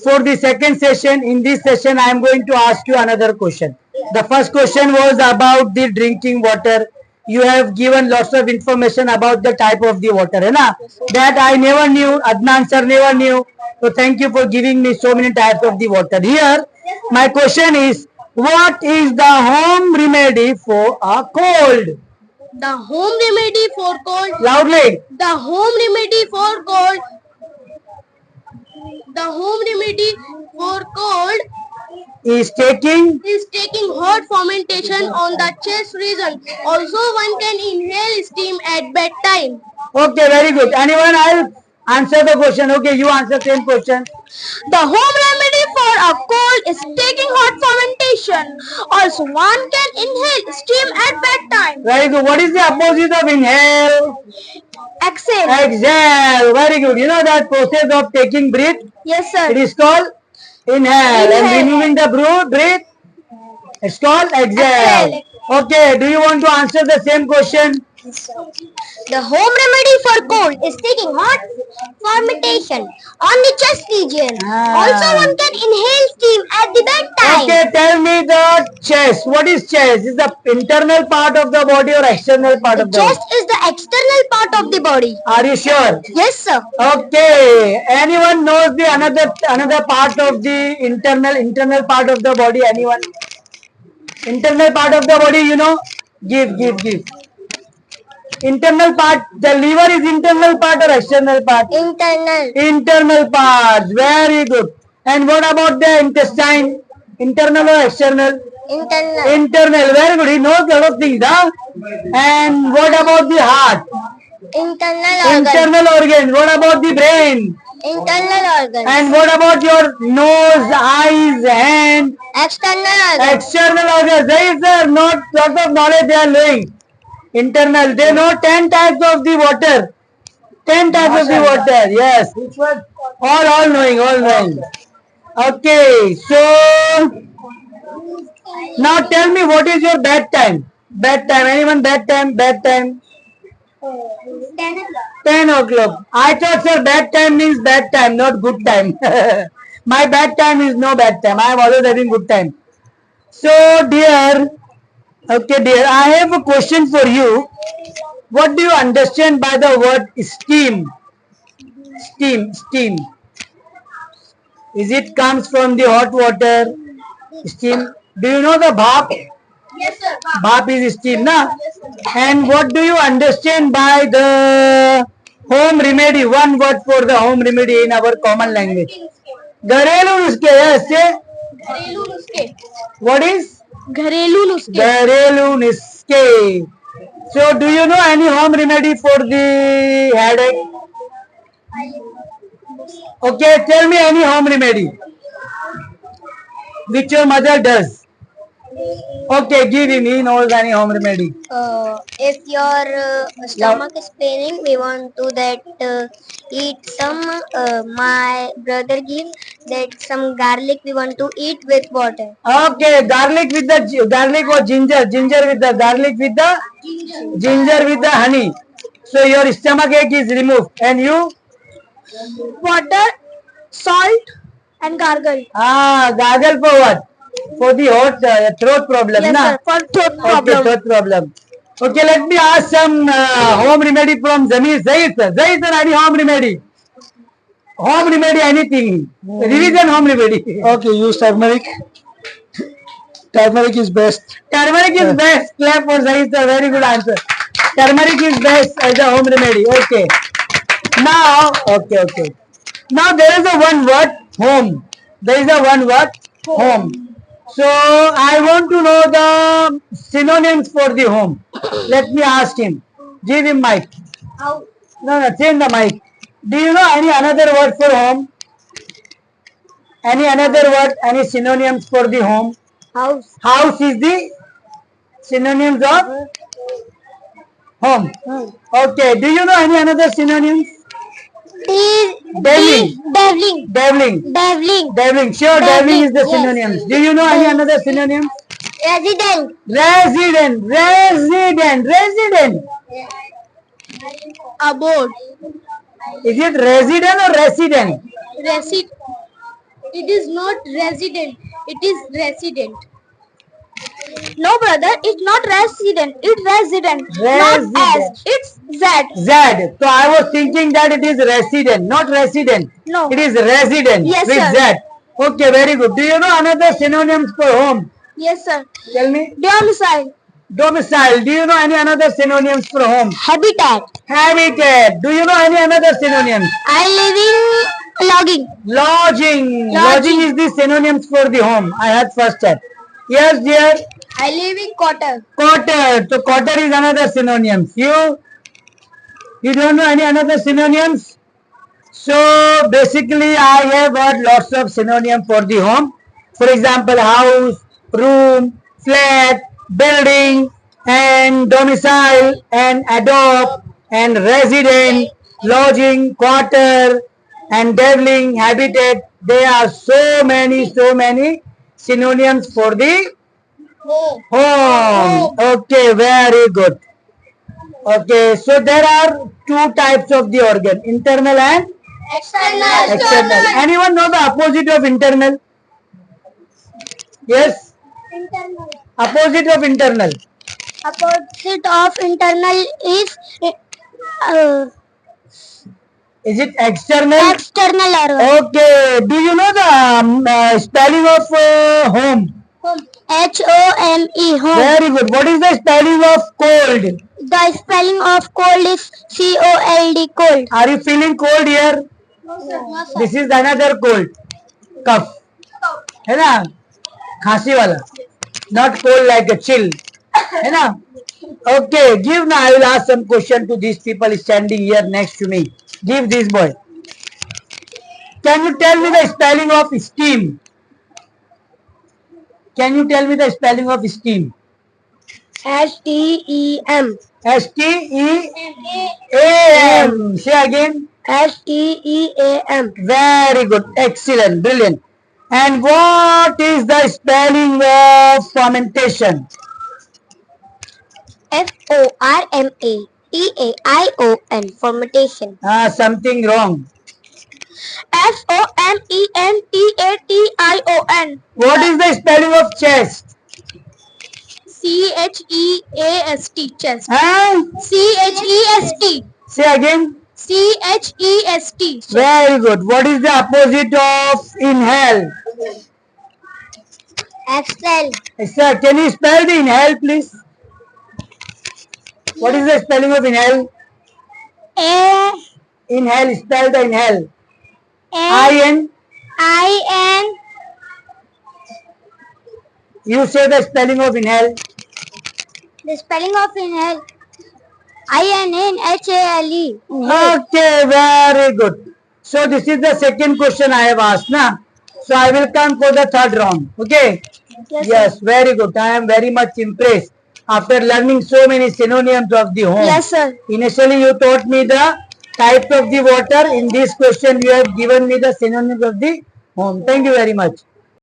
for the second session. In this session, I am going to ask you another question. The first question was about the drinking water. You have given lots of information about the type of the water, है ना? That I never knew. Adnan sir never knew. So thank you for giving me so many types of the water. Here, my question is, what is the home remedy for a cold? The home remedy for cold. Loudly. The home remedy for cold. The home remedy for cold Is taking is taking hot fermentation on the chest region. Also, one can inhale steam at bedtime. okay, very good. Anyone else answer the question? Okay, you answer same question. The home remedy for a cold is taking hot fermentation. Also, one can inhale steam at bedtime. Very good. What is the opposite of inhale? Exhale. Exhale. Very good. You know that process of taking breath? Yes, sir. It is called inhale. And Inhale. removing the breath? It's called exhale. Exhale. Okay. Do you want to answer the same question? The home remedy for cold is taking hot fermentation on the chest region. Ah. Also, one can inhale steam at the bedtime. Okay. Tell me the chest. What is chest? Is the internal part of the body or external part The of the body? chest is the external part of the body. Are you sure? Yes, sir. Okay. Anyone knows the another part of the internal part of the body? Anyone? Internal part of the body, you know? Give. Internal part. The liver is internal part or external part? Internal. Internal part. Very good. And what about the intestine? Internal or external? Internal. Internal. Very good. He knows a lot of things, huh? And what about the heart? Internal organ. Internal organ. What about the brain? Internal organ. And what about your nose, eyes, hand? External organ. External organs. There is not lot of knowledge they are knowing. Internal. They know 10 types of the water. 10 types of the water. Yes. All knowing. Okay. So now tell me, what is your bedtime? Bedtime. Anyone bedtime? 10 10 o'clock. I thought, sir, bad time means bad time, not good time. My bad time is no bad time. I am always having good time. So, dear, I have a question for you. What do you understand by the word steam? Steam. Is it comes from the hot water? Steam. Do you know the bhap? Yes, sir. Bhap is steam, na? And what do you understand by the home remedy? One word for the home remedy in our common language. Gharelu nuske. Yes, say. Gharelu nuske. What is? Gharelu nuske. Gharelu nuske. So, do you know any home remedy for the headache? Okay, tell me any home remedy which your mother does. Okay, give him. He knows any home remedy. If your stomach is paining, we want to that eat some. My brother gives that some garlic. We want to eat with water. Okay, garlic or ginger. Ginger with the garlic with the ginger with the honey. So your stomach ache is removed. And you? Water, salt, and gargle. Gargle for what? For the hot throat problem, Yes, na? sir. For throat Okay, problem. throat problem. Okay, let me ask some home remedy from Zamir. Zahid sir, any home remedy? Home remedy, anything. Revision home remedy. Okay, use turmeric. Turmeric is best. Turmeric is best. Clap for Zahid sir. Very good answer. Turmeric is best as a home remedy. Okay. Now, okay. Now there is a one word, home. There is a one word, home. So I want to know the synonyms for the home. Let me ask him. Give him mic. How? No, change the mic. Do you know any another word for home? Any another word? Any synonyms for the home? House. House is the synonyms of home. Okay. Do you know any another synonyms? Devling. Sure, devling is the Yes. synonyms. Do you know any another synonyms? Resident. Resident. Abode. Is it resident or resident? It is not resident. It is resident. No, brother. It's not resident. It's resident. Not Resident. S. It's Z. Z. So I was thinking that it is resident, not resident. No. It is resident Yes, with sir. Z. Okay, very good. Do you know another synonyms for home? Yes, sir. Tell me. Domicile. Domicile. Do you know any another synonyms for home? Habitat. Habitat. Do you know any another synonyms? I live in logging. Lodging. Lodging. Lodging is the synonyms for the home. I had first check. Yes, dear. I live in quarter. Quarter. So quarter is another synonyms. You don't know any another synonyms? So basically I have got lots of synonyms for the home. For example, house, room, flat, building, and domicile, and adopt, and resident, lodging, quarter, and dwelling, habitat. There are so many synonyms for the home. Okay, very good. Okay, so there are two types of the organ, internal and external. Anyone know the opposite of internal? Yes, Internal. opposite of internal. Opposite of internal is Is it external? external organ. Okay, do you know the spelling of home? H-O-M-E, home. Very good. What is the spelling of cold? The spelling of cold is C-O-L-D, cold. Are you feeling cold here? No, sir. This is another cold. Cough. है ना? खांसी वाला. Not cold like a chill. है ना? Okay, give now. I will ask some question to these people standing here next to me. Give this boy. Can you tell me the spelling of steam? Can you tell me the spelling of steam? S-T-E-M. S-T-E-A-M. Say again. S-T-E-A-M. Very good. Excellent. Brilliant. And what is the spelling of fermentation? F-O-R-M-A-T-A-I-O-N. Fermentation. Something wrong. F-O-M-E-N-T-A-T-I-O-N. What is the spelling of chest? C-H-E-A-S-T. Chest. Huh? C-H-E-S-T. Say again. C-H-E-S-T. Very good. What is the opposite of inhale? Exhale. Sir, can you spell the inhale, please? What is the spelling of inhale? A Inhale, spell the inhale. N I-N. I-N. You say the spelling of inhale. The spelling of inhale. I-N-N-H-A-L-E. Okay, very good. So this is the second question I have asked, na? So I will come for the third round. Okay? Yes, very good. I am very much impressed after learning so many synonyms of the home. Yes, sir. Initially you taught me the types of the water. In this question you have given me the synonyms of the home. Thank you very much.